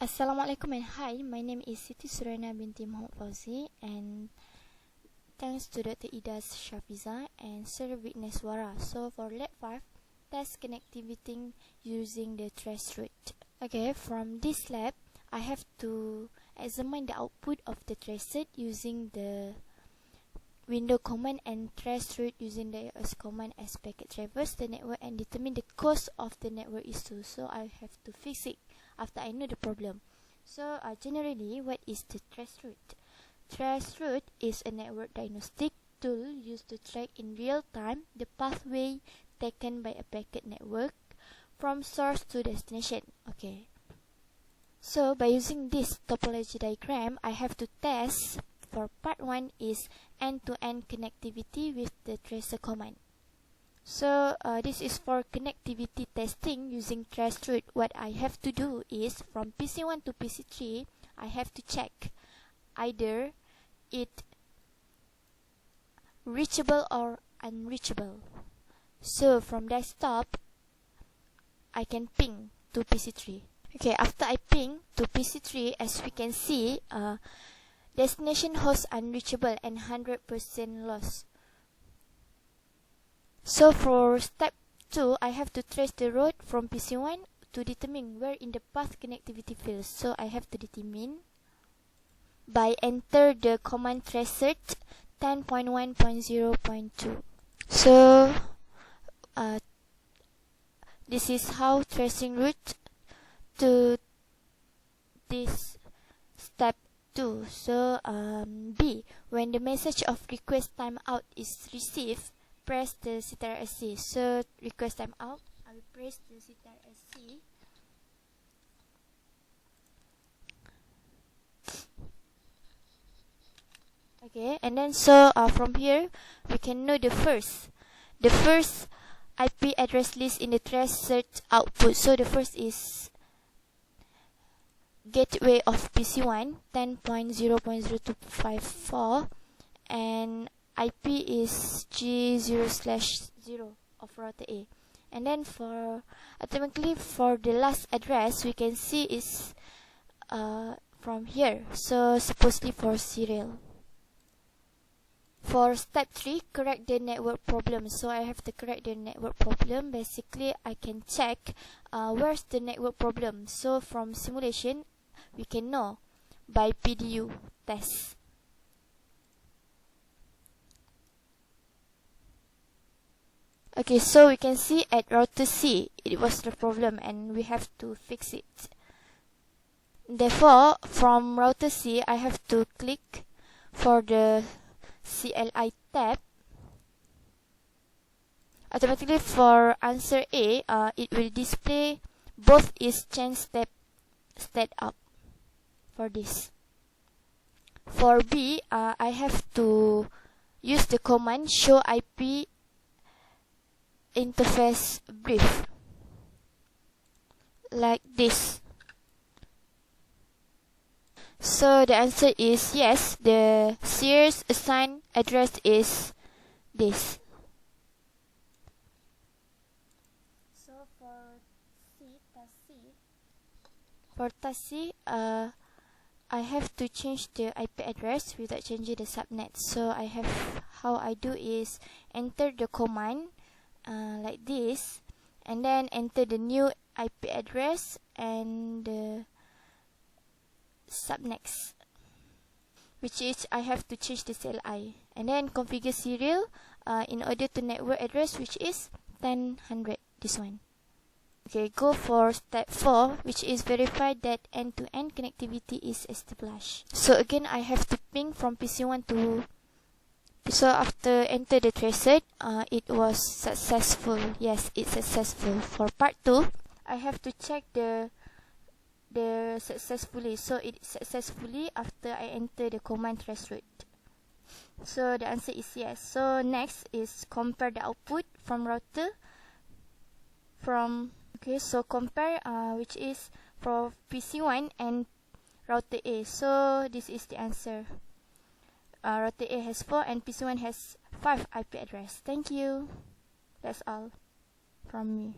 Assalamualaikum and hi, my name is Siti Suryana Binti Mohd Fauzi, and thanks to Dr. Ida's Shafiza and Sir VIGNESWARA. So for LAB5, test connectivity using the Traceroute. Okay, from this lab, I have to examine the output of the traceroute using the window command and Traceroute using the AS command as packet traverse the network and determine the cause of the network issue. So I have to fix it after I know the problem. So generally, what is the Traceroute? Traceroute is a network diagnostic tool used to track in real time the pathway taken by a packet network from source to destination. Okay. So by using this topology diagram, I have to test. For part 1 is end-to-end connectivity with the tracer command. So this is for connectivity testing using Traceroute. What I have to do is from PC1 to PC3, I have to check either it reachable or unreachable. So from desktop, I can ping to PC3. Okay, after I ping to PC3, as we can see, destination host unreachable and 100% loss. So for step 2, I have to trace the road from PC1 to determine where in the path connectivity fails. So I have to determine by enter the command traceroute 10.1.0.2. So this is how tracing route to this step 2. So B, when the message of request timeout is received, press the CTRL-SC. So request timeout, I will press the CTRL-SC. Okay, and then so from here we can know the first IP address list in the traceroute output. So the first is gateway of PC1 10.0.0254 and IP is G0/0 of router A. And then for automatically for the last address we can see is from here. So supposedly for serial. For step 3, correct the network problem. So I have to correct the network problem. Basically, I can check where's the network problem. So from simulation, we can know by PDU test. Okay, so we can see at router C, it was the problem and we have to fix it. Therefore, from router C, I have to click for the CLI tab. Automatically for answer A, it will display both is change step up for this. For B, I have to use the command show IP interface brief like this. So the answer is yes, the Sears assigned address is this. So for task C, I have to change the IP address without changing the subnet. So how I do is enter the command like this, and then enter the new IP address and the subnext, which is I have to change the CLI, and then configure serial in order to network address, which is 10.100, this one. Okay, go for step 4, which is verify that end-to-end connectivity is established. So again, I have to ping from PC1 to. So after enter the traceroute, it was successful. Yes, it's successful. For part 2, I have to check the successfully. So it successfully after I enter the command traceroute. So the answer is yes. So next is compare the output from router so compare which is for PC1 and router A. So this is the answer. Router A has 4 and PC1 has 5 IP address. Thank you. That's all from me.